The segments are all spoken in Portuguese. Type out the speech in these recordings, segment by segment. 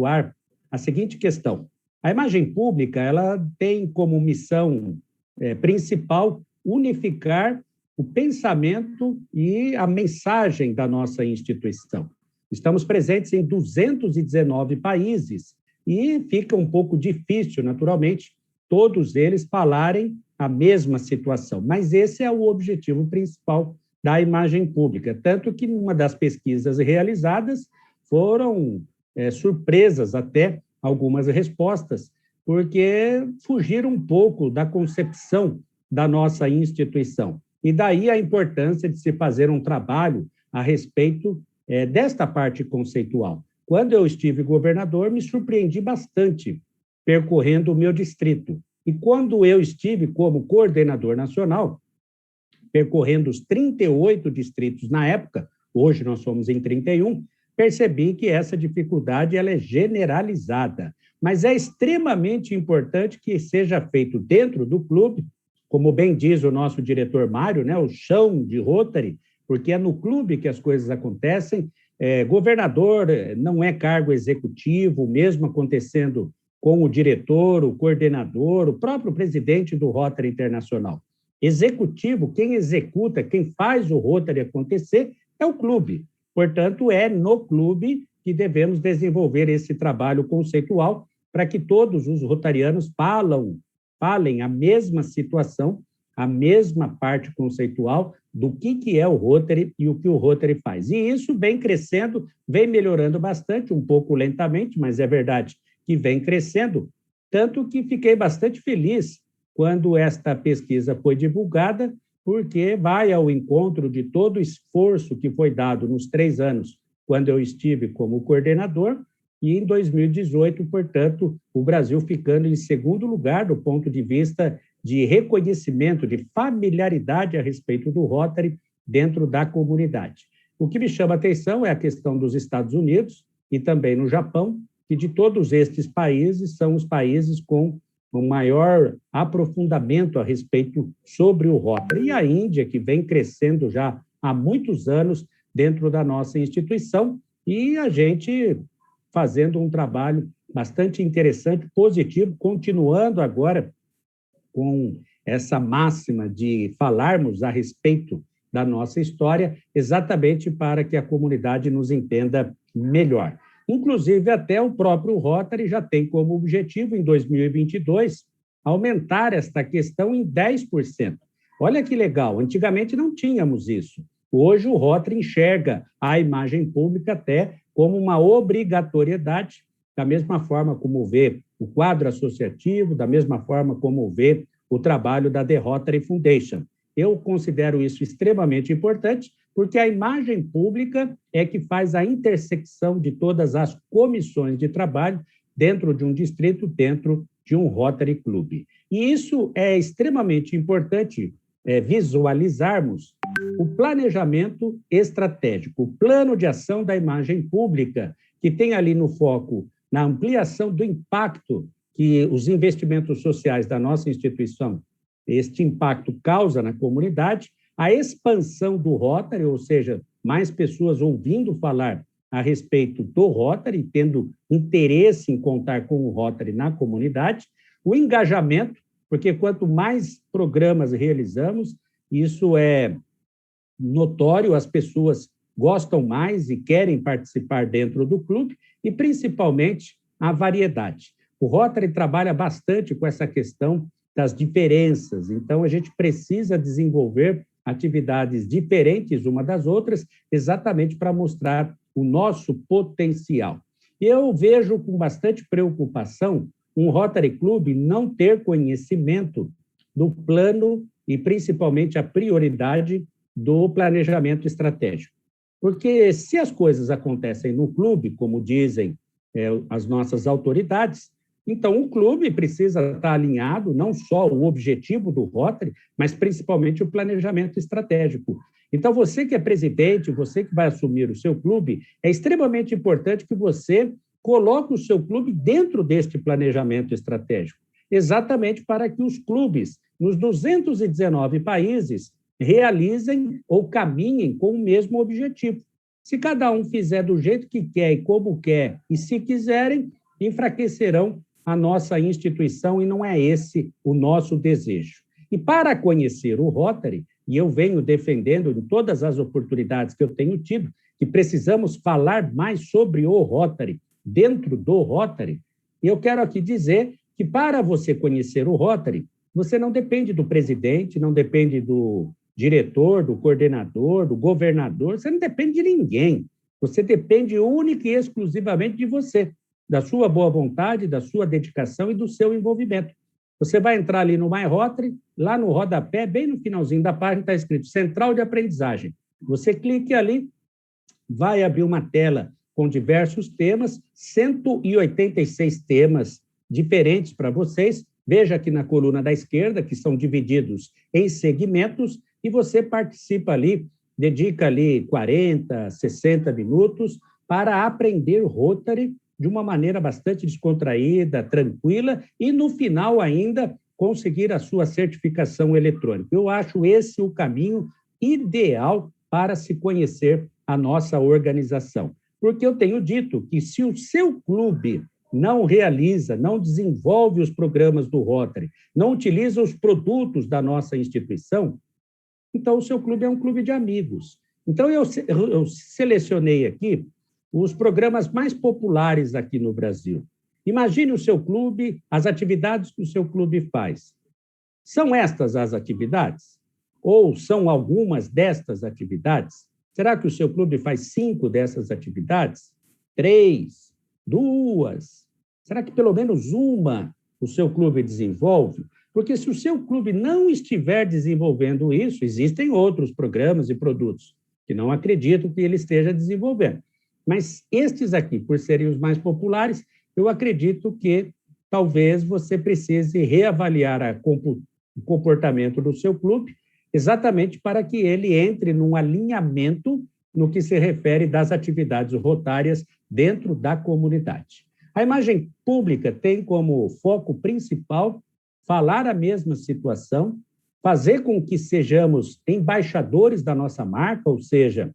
ar a seguinte questão. A imagem pública ela tem como missão principal unificar o pensamento e a mensagem da nossa instituição. Estamos presentes em 219 países e fica um pouco difícil, naturalmente, todos eles falarem a mesma situação. Mas esse é o objetivo principal da imagem pública. Tanto que, numa das pesquisas realizadas, foram surpresas até algumas respostas, porque fugiram um pouco da concepção da nossa instituição. E daí a importância de se fazer um trabalho a respeito desta parte conceitual. Quando eu estive governador, me surpreendi bastante percorrendo o meu distrito. E quando eu estive como coordenador nacional, percorrendo os 38 distritos na época, hoje nós somos em 31, percebi que essa dificuldade ela é generalizada. Mas é extremamente importante que seja feito dentro do clube, como bem diz o nosso diretor Mário, né, o chão de Rotary, porque é no clube que as coisas acontecem. Governador não é cargo executivo, mesmo acontecendo com o diretor, o coordenador, o próprio presidente do Rotary Internacional. Executivo, quem executa, quem faz o Rotary acontecer é o clube. Portanto, é no clube que devemos desenvolver esse trabalho conceitual para que todos os rotarianos falem a mesma situação, a mesma parte conceitual do que é o Rotary e o que o Rotary faz. E isso vem crescendo, vem melhorando bastante, um pouco lentamente, mas é verdade que vem crescendo, tanto que fiquei bastante feliz quando esta pesquisa foi divulgada, porque vai ao encontro de todo o esforço que foi dado nos 3 anos, quando eu estive como coordenador, e em 2018, portanto, o Brasil ficando em segundo lugar do ponto de vista de reconhecimento, de familiaridade a respeito do Rotary dentro da comunidade. O que me chama a atenção é a questão dos Estados Unidos e também no Japão, que de todos estes países são os países com o maior aprofundamento a respeito sobre o Rotary. E a Índia, que vem crescendo já há muitos anos dentro da nossa instituição, e a gente fazendo um trabalho bastante interessante, positivo, continuando agora com essa máxima de falarmos a respeito da nossa história, exatamente para que a comunidade nos entenda melhor. Inclusive, até o próprio Rotary já tem como objetivo, em 2022, aumentar esta questão em 10%. Olha que legal, antigamente não tínhamos isso. Hoje o Rotary enxerga a imagem pública até como uma obrigatoriedade, da mesma forma como vê o quadro associativo, da mesma forma como vê o trabalho da The Rotary Foundation. Eu considero isso extremamente importante, porque a imagem pública é que faz a intersecção de todas as comissões de trabalho dentro de um distrito, dentro de um Rotary Club. E isso é extremamente importante visualizarmos o planejamento estratégico, o plano de ação da imagem pública, que tem ali no foco, na ampliação do impacto que os investimentos sociais da nossa instituição, este impacto causa na comunidade, a expansão do Rotary, ou seja, mais pessoas ouvindo falar a respeito do Rotary, tendo interesse em contar com o Rotary na comunidade, o engajamento, porque quanto mais programas realizamos, isso é notório, as pessoas gostam mais e querem participar dentro do clube, e principalmente a variedade. O Rotary trabalha bastante com essa questão das diferenças, então a gente precisa desenvolver atividades diferentes uma das outras, exatamente para mostrar o nosso potencial. Eu vejo com bastante preocupação um Rotary Club não ter conhecimento do plano e principalmente a prioridade do planejamento estratégico. Porque se as coisas acontecem no clube, como dizem as nossas autoridades, então o clube precisa estar alinhado, não só o objetivo do Rotary, mas principalmente o planejamento estratégico. Então, você que é presidente, você que vai assumir o seu clube, é extremamente importante que você coloque o seu clube dentro deste planejamento estratégico, exatamente para que os clubes, nos 219 países, realizem ou caminhem com o mesmo objetivo. Se cada um fizer do jeito que quer e como quer, e se quiserem, enfraquecerão a nossa instituição, e não é esse o nosso desejo. E para conhecer o Rotary, e eu venho defendendo em todas as oportunidades que eu tenho tido, que precisamos falar mais sobre o Rotary, dentro do Rotary, eu quero aqui dizer que para você conhecer o Rotary, você não depende do presidente, não depende do diretor, do coordenador, do governador, você não depende de ninguém. Você depende única e exclusivamente de você, da sua boa vontade, da sua dedicação e do seu envolvimento. Você vai entrar ali no My Rotary, lá no rodapé, bem no finalzinho da página, está escrito Central de Aprendizagem. Você clique ali, vai abrir uma tela com diversos temas, 186 temas diferentes para vocês. Veja aqui na coluna da esquerda, que são divididos em segmentos, e você participa ali, dedica ali 40, 60 minutos para aprender Rotary de uma maneira bastante descontraída, tranquila, e no final ainda conseguir a sua certificação eletrônica. Eu acho esse o caminho ideal para se conhecer a nossa organização. Porque eu tenho dito que se o seu clube não realiza, não desenvolve os programas do Rotary, não utiliza os produtos da nossa instituição, então o seu clube é um clube de amigos. Então eu selecionei aqui os programas mais populares aqui no Brasil. Imagine o seu clube, as atividades que o seu clube faz. São estas as atividades? Ou são algumas destas atividades? Será que o seu clube faz 5 dessas atividades? 3? 2? Será que pelo menos uma o seu clube desenvolve? Porque se o seu clube não estiver desenvolvendo isso, existem outros programas e produtos que não acredito que ele esteja desenvolvendo. Mas estes aqui, por serem os mais populares, eu acredito que talvez você precise reavaliar o comportamento do seu clube, exatamente para que ele entre num alinhamento no que se refere das atividades rotárias dentro da comunidade. A imagem pública tem como foco principal falar a mesma situação, fazer com que sejamos embaixadores da nossa marca, ou seja,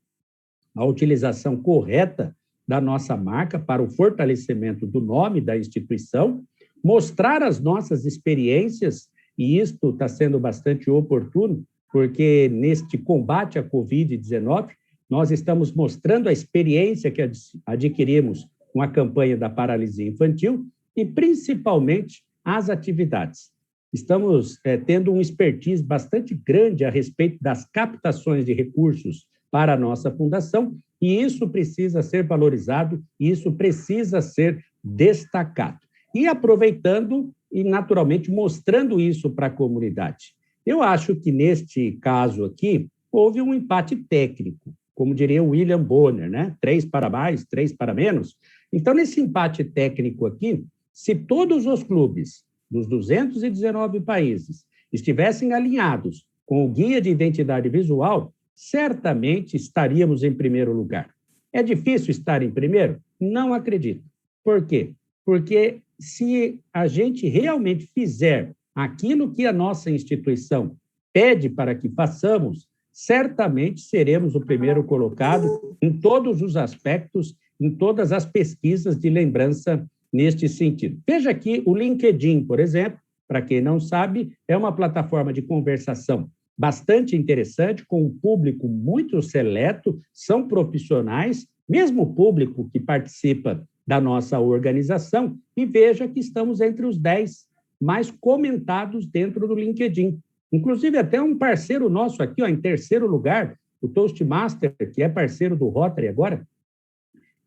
a utilização correta da nossa marca para o fortalecimento do nome da instituição, mostrar as nossas experiências, e isto está sendo bastante oportuno, porque neste combate à Covid-19, nós estamos mostrando a experiência que adquirimos com a campanha da paralisia infantil e, principalmente, as atividades. Estamos tendo um expertise bastante grande a respeito das captações de recursos para a nossa fundação, e isso precisa ser valorizado, isso precisa ser destacado. E aproveitando e, naturalmente, mostrando isso para a comunidade. Eu acho que, neste caso aqui, houve um empate técnico, como diria William Bonner, né? 3 para mais, 3 para menos. Então, nesse empate técnico aqui, se todos os clubes dos 219 países estivessem alinhados com o Guia de Identidade Visual, certamente estaríamos em primeiro lugar. É difícil estar em primeiro? Não acredito. Por quê? Porque se a gente realmente fizer aquilo que a nossa instituição pede para que façamos, certamente seremos o primeiro colocado em todos os aspectos, em todas as pesquisas de lembrança neste sentido. Veja aqui o LinkedIn, por exemplo, para quem não sabe, é uma plataforma de conversação bastante interessante, com um público muito seleto, são profissionais, mesmo o público que participa da nossa organização, e veja que estamos entre os 10 mais comentados dentro do LinkedIn. Inclusive, até um parceiro nosso aqui, ó, em terceiro lugar, o Toastmaster, que é parceiro do Rotary agora.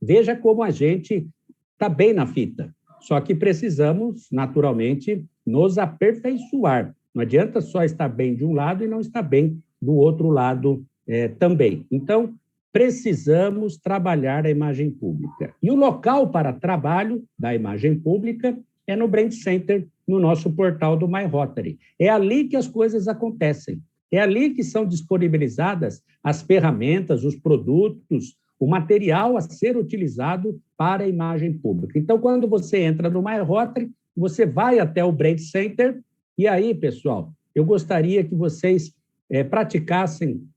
Veja como a gente está bem na fita. Só que precisamos, naturalmente, nos aperfeiçoar. Não adianta só estar bem de um lado e não estar bem do outro lado também. Então, precisamos trabalhar a imagem pública. E o local para trabalho da imagem pública é no Brand Center, no nosso portal do My Rotary. É ali que as coisas acontecem. É ali que são disponibilizadas as ferramentas, os produtos, o material a ser utilizado para a imagem pública. Então, quando você entra no My Rotary, você vai até o Brand Center, e aí, pessoal, eu gostaria que vocês praticassem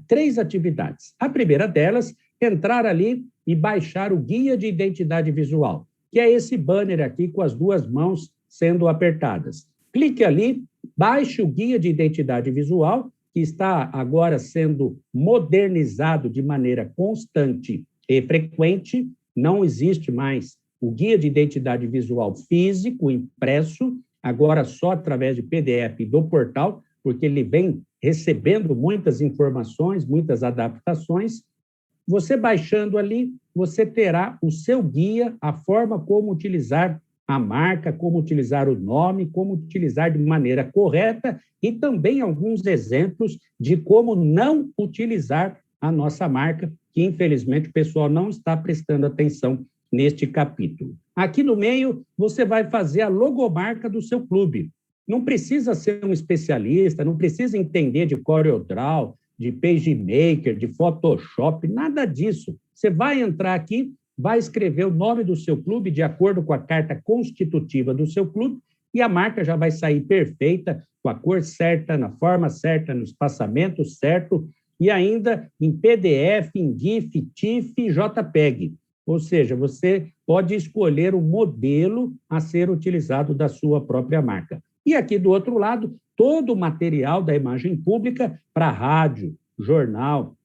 3 atividades. A primeira delas entrar ali e baixar o Guia de Identidade Visual, que é esse banner aqui com as duas mãos sendo apertadas. Clique ali, baixe o Guia de Identidade Visual, que está agora sendo modernizado de maneira constante e frequente. Não existe mais o Guia de Identidade Visual físico, impresso, agora só através de PDF do portal, porque ele vem recebendo muitas informações, muitas adaptações. Você baixando ali, você terá o seu guia, a forma como utilizar a marca, como utilizar o nome, como utilizar de maneira correta e também alguns exemplos de como não utilizar a nossa marca, que infelizmente o pessoal não está prestando atenção neste capítulo. Aqui no meio, você vai fazer a logomarca do seu clube. Não precisa ser um especialista, não precisa entender de CorelDRAW, de PageMaker, de Photoshop, nada disso. Você vai entrar aqui, vai escrever o nome do seu clube de acordo com a carta constitutiva do seu clube e a marca já vai sair perfeita, com a cor certa, na forma certa, no espaçamento certo e ainda em PDF, em GIF, TIFF e JPEG. Ou seja, você pode escolher o modelo a ser utilizado da sua própria marca. E aqui do outro lado, todo o material da imagem pública para rádio, jornal,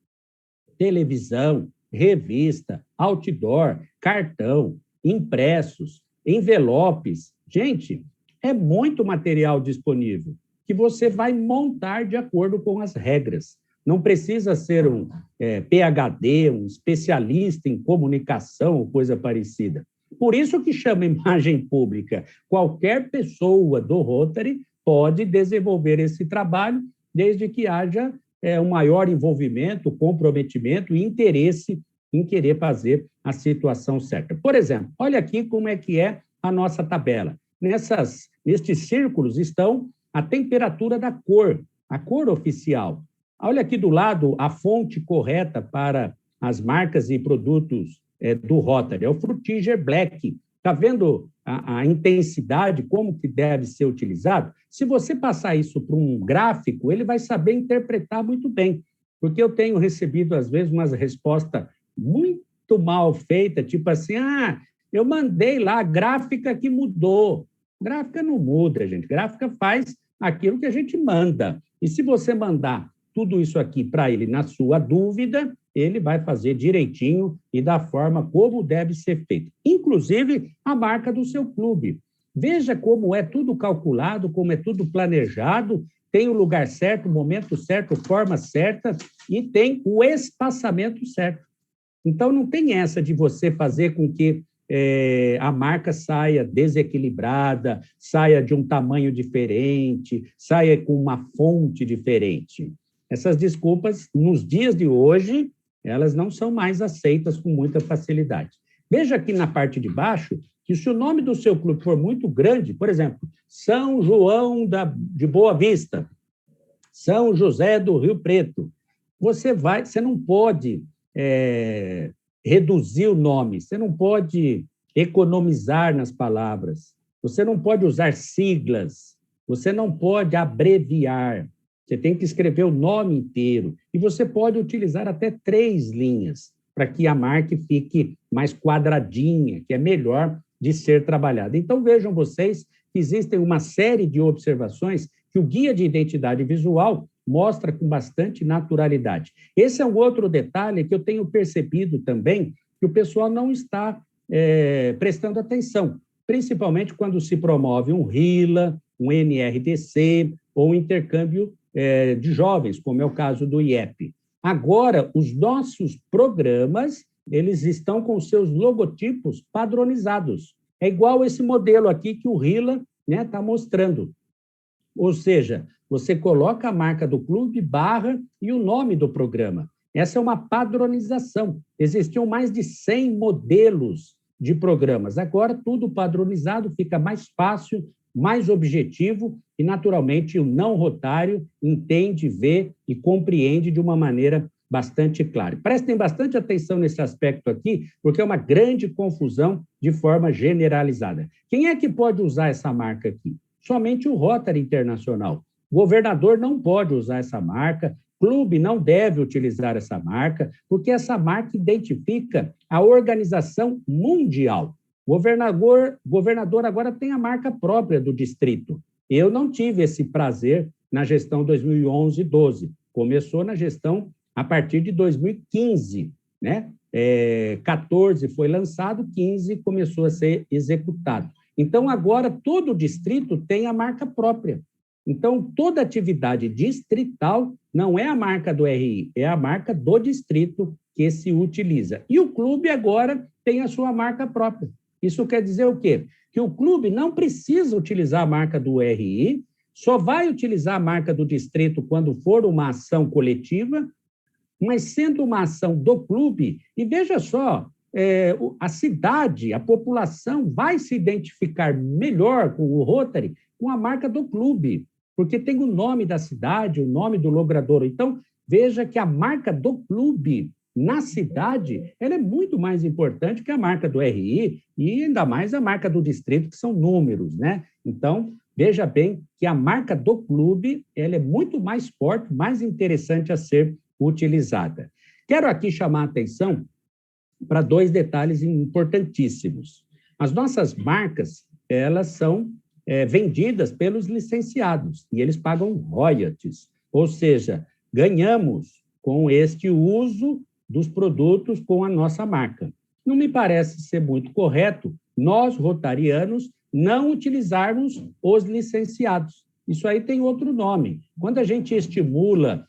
televisão, revista, outdoor, cartão, impressos, envelopes. Gente, é muito material disponível que você vai montar de acordo com as regras. Não precisa ser um PhD, um especialista em comunicação ou coisa parecida. Por isso que chama imagem pública. Qualquer pessoa do Rotary pode desenvolver esse trabalho, desde que haja um maior envolvimento, comprometimento e interesse em querer fazer a situação certa. Por exemplo, olha aqui como é que é a nossa tabela. Nestes círculos estão a temperatura da cor, a cor oficial. Olha aqui do lado a fonte correta para as marcas e produtos do Rotary, é o Frutiger Black. Está vendo a intensidade, como que deve ser utilizado? Se você passar isso para um gráfico, ele vai saber interpretar muito bem, porque eu tenho recebido, às vezes, uma resposta muito mal feita, tipo assim, eu mandei lá a gráfica que mudou. Gráfica não muda, gente. Gráfica faz aquilo que a gente manda. E se você mandar tudo isso aqui para ele na sua dúvida, ele vai fazer direitinho e da forma como deve ser feito. Inclusive, a marca do seu clube. Veja como é tudo calculado, como é tudo planejado, tem o lugar certo, o momento certo, forma certa e tem o espaçamento certo. Então, não tem essa de você fazer com que a marca saia desequilibrada, saia de um tamanho diferente, saia com uma fonte diferente. Essas desculpas, nos dias de hoje, elas não são mais aceitas com muita facilidade. Veja aqui na parte de baixo que se o nome do seu clube for muito grande, por exemplo, São João de Boa Vista, São José do Rio Preto, você não pode reduzir o nome, você não pode economizar nas palavras, você não pode usar siglas, você não pode abreviar. Você tem que escrever o nome inteiro. E você pode utilizar até 3 linhas, para que a marca fique mais quadradinha, que é melhor de ser trabalhada. Então, vejam vocês que existem uma série de observações que o Guia de Identidade Visual mostra com bastante naturalidade. Esse é um outro detalhe que eu tenho percebido também, que o pessoal não está prestando atenção, principalmente quando se promove um RILA, um NRDC ou um intercâmbio de jovens, como é o caso do IEP. Agora, os nossos programas, eles estão com seus logotipos padronizados. É igual esse modelo aqui que o RILA está mostrando. Ou seja, você coloca a marca do clube, barra e o nome do programa. Essa é uma padronização. Existiam mais de 100 modelos de programas. Agora, tudo padronizado, fica mais fácil, mais objetivo e, naturalmente, o não rotário entende, vê e compreende de uma maneira bastante clara. Prestem bastante atenção nesse aspecto aqui, porque é uma grande confusão de forma generalizada. Quem é que pode usar essa marca aqui? Somente o Rotary Internacional. O governador não pode usar essa marca, clube não deve utilizar essa marca, porque essa marca identifica a organização mundial. O governador agora tem a marca própria do distrito. Eu não tive esse prazer na gestão 2011-12. Começou na gestão a partir de 2015, né? 14 foi lançado, 15 começou a ser executado. Então, agora, todo o distrito tem a marca própria. Então, toda atividade distrital não é a marca do RI, é a marca do distrito que se utiliza. E o clube agora tem a sua marca própria. Isso quer dizer o quê? Que o clube não precisa utilizar a marca do RI, só vai utilizar a marca do distrito quando for uma ação coletiva, mas sendo uma ação do clube, e veja só, a cidade, a população vai se identificar melhor com o Rotary com a marca do clube, porque tem o nome da cidade, o nome do logrador. Então, veja que a marca do clube na cidade, ela é muito mais importante que a marca do RI e ainda mais a marca do distrito, que são números, né? Então, veja bem que a marca do clube, ela é muito mais forte, mais interessante a ser utilizada. Quero aqui chamar a atenção para 2 detalhes importantíssimos. As nossas marcas, elas são vendidas pelos licenciados e eles pagam royalties, ou seja, ganhamos com este uso dos produtos com a nossa marca. Não me parece ser muito correto nós, rotarianos, não utilizarmos os licenciados. Isso aí tem outro nome. Quando a gente estimula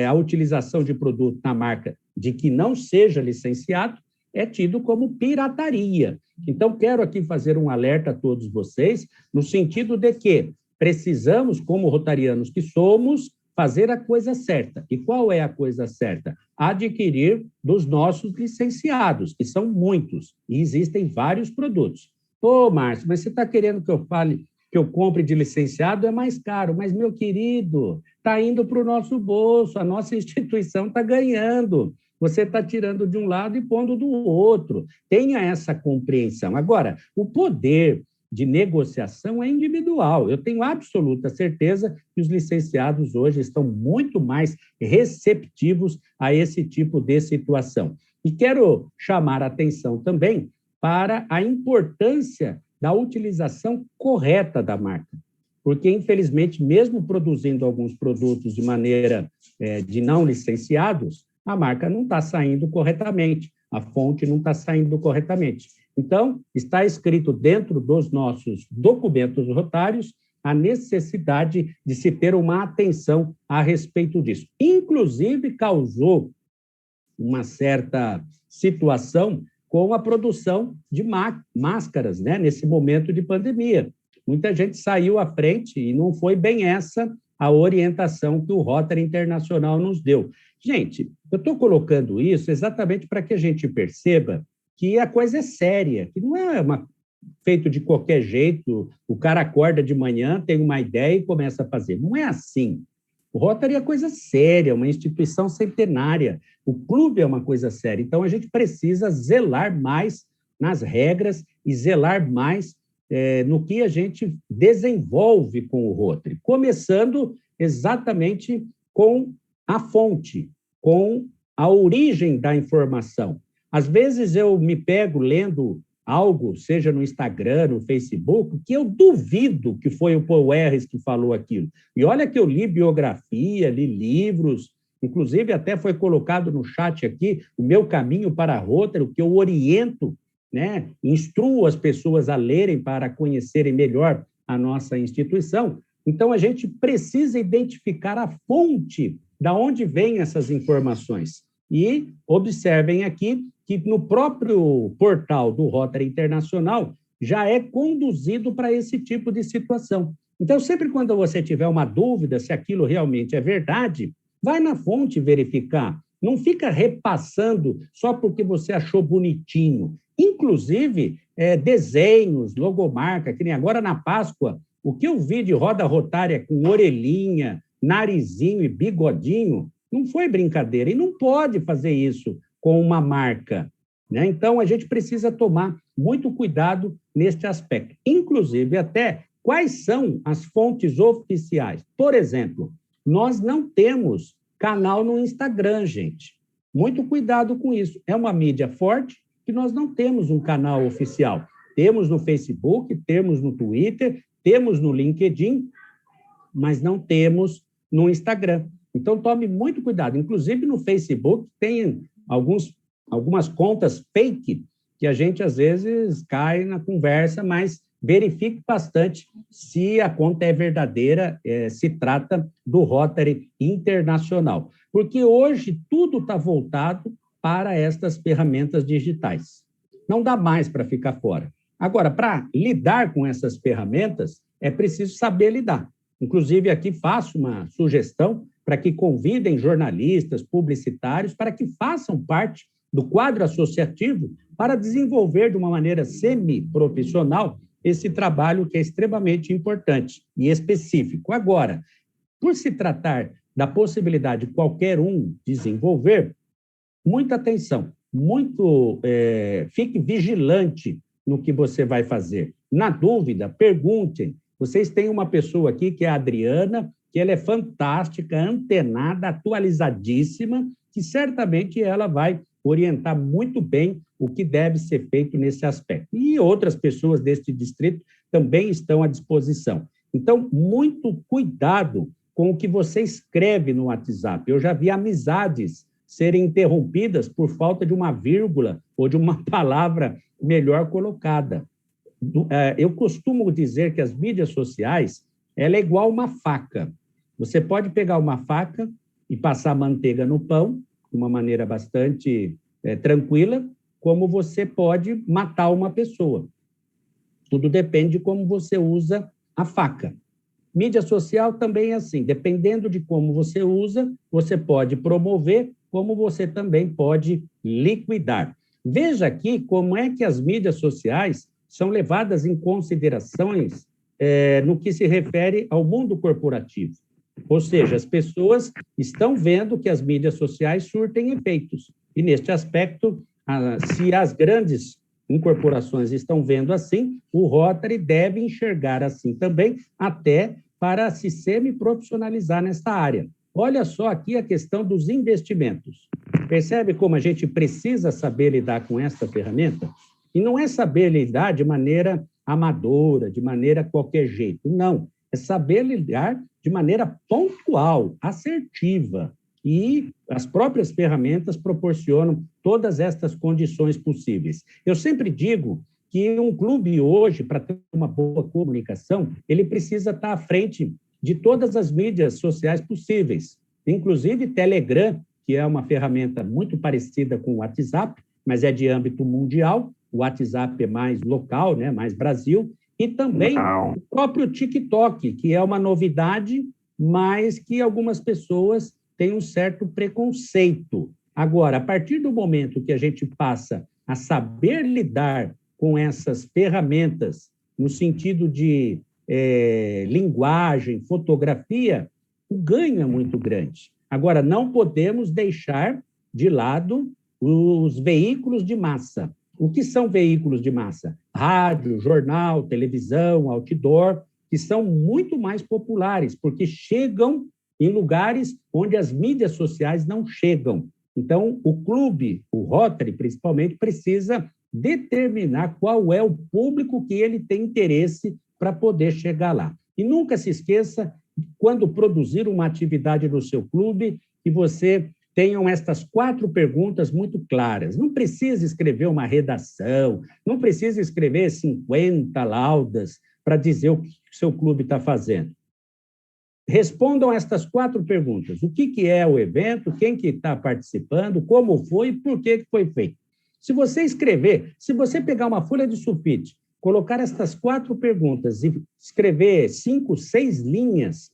a utilização de produto na marca de que não seja licenciado, é tido como pirataria. Então, quero aqui fazer um alerta a todos vocês, no sentido de que precisamos, como rotarianos que somos, fazer a coisa certa. E qual é a coisa certa? Adquirir dos nossos licenciados, que são muitos, e existem vários produtos. Ô, Márcio, mas você está querendo que eu fale que eu compre de licenciado? É mais caro, mas, meu querido, está indo para o nosso bolso, a nossa instituição está ganhando. Você está tirando de um lado e pondo do outro. Tenha essa compreensão. Agora, o poder de negociação é individual. Eu tenho absoluta certeza que os licenciados hoje estão muito mais receptivos a esse tipo de situação. E quero chamar a atenção também para a importância da utilização correta da marca. Porque, infelizmente, mesmo produzindo alguns produtos de maneira de não licenciados, a marca não está saindo corretamente, a fonte não está saindo corretamente. Então, está escrito dentro dos nossos documentos rotários a necessidade de se ter uma atenção a respeito disso. Inclusive, causou uma certa situação com a produção de máscaras, né, nesse momento de pandemia. Muita gente saiu à frente e não foi bem essa a orientação que o Rotary Internacional nos deu. Gente, eu estou colocando isso exatamente para que a gente perceba que a coisa é séria, que não é feito de qualquer jeito, o cara acorda de manhã, tem uma ideia e começa a fazer. Não é assim. O Rotary é coisa séria, uma instituição centenária. O clube é uma coisa séria. Então, a gente precisa zelar mais nas regras e zelar mais no que a gente desenvolve com o Rotary, começando exatamente com a fonte, com a origem da informação. Às vezes eu me pego lendo algo, seja no Instagram, no Facebook, que eu duvido que foi o Paul Harris que falou aquilo. E olha que eu li biografia, li livros, inclusive até foi colocado no chat aqui o meu caminho para a Rotary, o que eu oriento, né, instruo as pessoas a lerem para conhecerem melhor a nossa instituição. Então, a gente precisa identificar a fonte da onde vêm essas informações. E observem aqui que no próprio portal do Rotary Internacional já é conduzido para esse tipo de situação. Então, sempre quando você tiver uma dúvida se aquilo realmente é verdade, vai na fonte verificar. Não fica repassando só porque você achou bonitinho. Inclusive, desenhos, logomarca, que nem agora na Páscoa, o que eu vi de roda rotária com orelhinha, narizinho e bigodinho, não foi brincadeira. E não pode fazer isso com uma marca, né? Então, a gente precisa tomar muito cuidado neste aspecto. Inclusive, até quais são as fontes oficiais. Por exemplo, nós não temos canal no Instagram, gente. Muito cuidado com isso. É uma mídia forte que nós não temos um canal oficial. Temos no Facebook, temos no Twitter, temos no LinkedIn, mas não temos no Instagram. Então, tome muito cuidado. Inclusive, no Facebook, tem algumas contas fake que a gente, às vezes, cai na conversa, mas verifique bastante se a conta é verdadeira, se trata do Rotary Internacional. Porque hoje tudo está voltado para estas ferramentas digitais. Não dá mais para ficar fora. Agora, para lidar com essas ferramentas, é preciso saber lidar. Inclusive, aqui faço uma sugestão para que convidem jornalistas, publicitários, para que façam parte do quadro associativo para desenvolver de uma maneira semi-profissional esse trabalho que é extremamente importante e específico. Agora, por se tratar da possibilidade de qualquer um desenvolver, muita atenção, fique vigilante no que você vai fazer. Na dúvida, perguntem. Vocês têm uma pessoa aqui, que é a Adriana, que ela é fantástica, antenada, atualizadíssima, que certamente ela vai orientar muito bem o que deve ser feito nesse aspecto. E outras pessoas deste distrito também estão à disposição. Então, muito cuidado com o que você escreve no WhatsApp. Eu já vi amizades serem interrompidas por falta de uma vírgula ou de uma palavra melhor colocada. Eu costumo dizer que as mídias sociais, ela é igual uma faca. Você pode pegar uma faca e passar manteiga no pão, de uma maneira bastante tranquila, como você pode matar uma pessoa. Tudo depende de como você usa a faca. Mídia social também é assim, dependendo de como você usa, você pode promover, como você também pode liquidar. Veja aqui como é que as mídias sociais são levadas em considerações no que se refere ao mundo corporativo. Ou seja, as pessoas estão vendo que as mídias sociais surtem efeitos. E, neste aspecto, se as grandes incorporações estão vendo assim, o Rotary deve enxergar assim também, até para se semi-profissionalizar nessa área. Olha só aqui a questão dos investimentos. Percebe como a gente precisa saber lidar com essa ferramenta? E não é saber lidar de maneira amadora, de maneira qualquer jeito, não. É saber lidar de maneira pontual, assertiva. E as próprias ferramentas proporcionam todas estas condições possíveis. Eu sempre digo que um clube hoje, para ter uma boa comunicação, ele precisa estar à frente de todas as mídias sociais possíveis, inclusive Telegram, que é uma ferramenta muito parecida com o WhatsApp, mas é de âmbito mundial. O WhatsApp é mais local, né, mais Brasil, e também o próprio TikTok, que é uma novidade, mas que algumas pessoas têm um certo preconceito. Agora, a partir do momento que a gente passa a saber lidar com essas ferramentas, no sentido de linguagem, fotografia, o ganho é muito grande. Agora, não podemos deixar de lado os veículos de massa. O que são veículos de massa? Rádio, jornal, televisão, outdoor, que são muito mais populares, porque chegam em lugares onde as mídias sociais não chegam. Então, o clube, o Rotary, principalmente, precisa determinar qual é o público que ele tem interesse para poder chegar lá. E nunca se esqueça, quando produzir uma atividade no seu clube, que você tenham estas 4 perguntas muito claras. Não precisa escrever uma redação, não precisa escrever 50 laudas para dizer o que o seu clube está fazendo. Respondam estas 4 perguntas. O que é o evento, quem que está participando, como foi e por que foi feito. Se você escrever, se você pegar uma folha de sulfite, colocar estas 4 perguntas e escrever 5, 6 linhas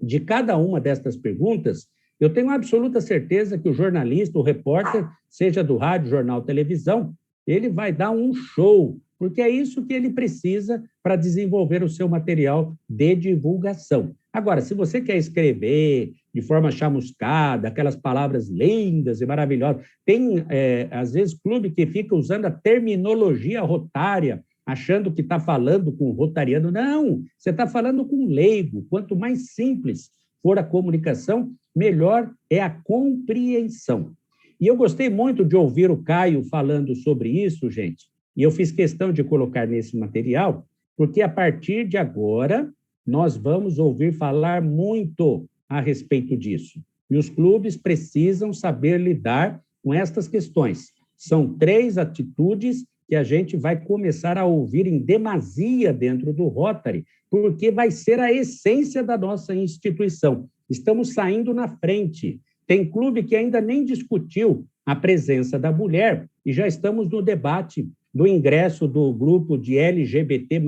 de cada uma destas perguntas, eu tenho absoluta certeza que o jornalista, o repórter, seja do rádio, jornal, televisão, ele vai dar um show, porque é isso que ele precisa para desenvolver o seu material de divulgação. Agora, se você quer escrever de forma chamuscada, aquelas palavras lindas e maravilhosas, tem, às vezes, clube que fica usando a terminologia rotária, achando que está falando com rotariano. Não, você está falando com leigo. Quanto mais simples for a comunicação, melhor é a compreensão. E eu gostei muito de ouvir o Caio falando sobre isso, gente, e eu fiz questão de colocar nesse material, porque a partir de agora nós vamos ouvir falar muito a respeito disso. E os clubes precisam saber lidar com estas questões. São 3 atitudes que a gente vai começar a ouvir em demasia dentro do Rotary, porque vai ser a essência da nossa instituição. Estamos saindo na frente. Tem clube que ainda nem discutiu a presença da mulher e já estamos no debate do ingresso do grupo de LGBT+.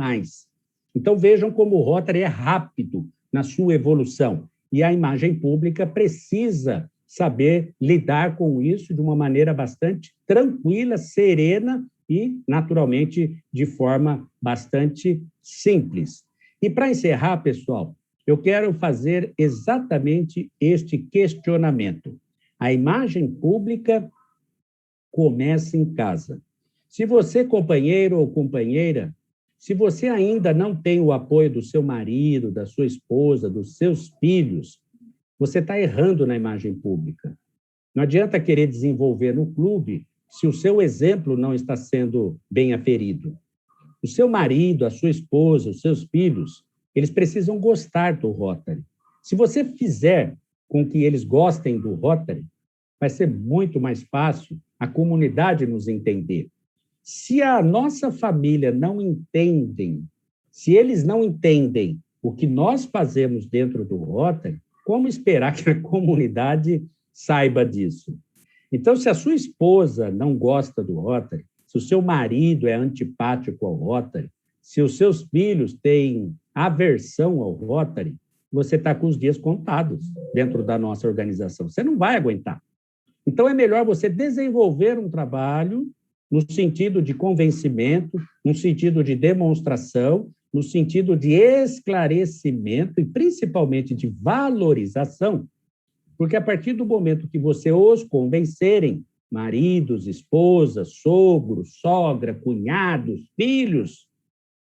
Então, vejam como o Rotary é rápido na sua evolução e a imagem pública precisa saber lidar com isso de uma maneira bastante tranquila, serena e, naturalmente, de forma bastante simples. E, para encerrar, pessoal, eu quero fazer exatamente este questionamento. A imagem pública começa em casa. Se você, companheiro ou companheira, se você ainda não tem o apoio do seu marido, da sua esposa, dos seus filhos, você está errando na imagem pública. Não adianta querer desenvolver no clube se o seu exemplo não está sendo bem aferido. O seu marido, a sua esposa, os seus filhos, eles precisam gostar do Rotary. Se você fizer com que eles gostem do Rotary, vai ser muito mais fácil a comunidade nos entender. Se a nossa família não entendem, se eles não entendem o que nós fazemos dentro do Rotary, como esperar que a comunidade saiba disso? Então, se a sua esposa não gosta do Rotary, se o seu marido é antipático ao Rotary, se os seus filhos têm aversão ao Rotary, você está com os dias contados dentro da nossa organização. Você não vai aguentar. Então, é melhor você desenvolver um trabalho no sentido de convencimento, no sentido de demonstração, no sentido de esclarecimento e, principalmente, de valorização, porque a partir do momento que você os convencerem, maridos, esposas, sogros, sogra, cunhados, filhos,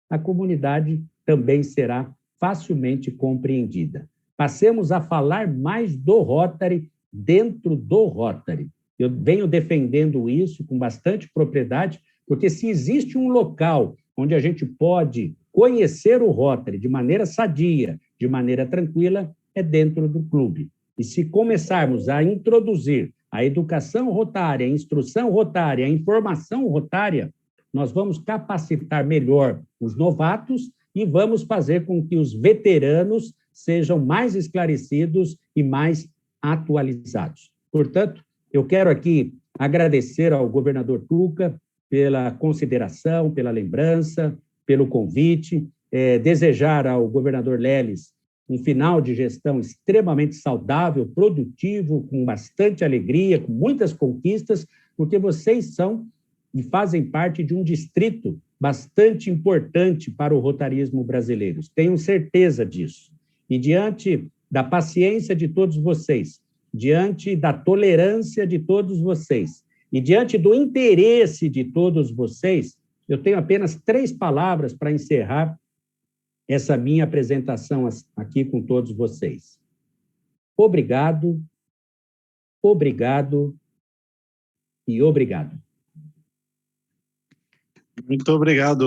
a comunidade também será facilmente compreendida. Passemos a falar mais do Rotary dentro do Rotary. Eu venho defendendo isso com bastante propriedade, porque se existe um local onde a gente pode conhecer o Rotary de maneira sadia, de maneira tranquila, é dentro do clube. E se começarmos a introduzir a educação rotária, a instrução rotária, a informação rotária, nós vamos capacitar melhor os novatos e vamos fazer com que os veteranos sejam mais esclarecidos e mais atualizados. Portanto, eu quero aqui agradecer ao governador Tuca pela consideração, pela lembrança, pelo convite, desejar ao governador Leles um final de gestão extremamente saudável, produtivo, com bastante alegria, com muitas conquistas, porque vocês são e fazem parte de um distrito bastante importante para o rotarismo brasileiro. Tenho certeza disso. E diante da paciência de todos vocês, diante da tolerância de todos vocês e diante do interesse de todos vocês, eu tenho apenas 3 palavras para encerrar essa minha apresentação aqui com todos vocês. Obrigado, obrigado e obrigado. Muito obrigado.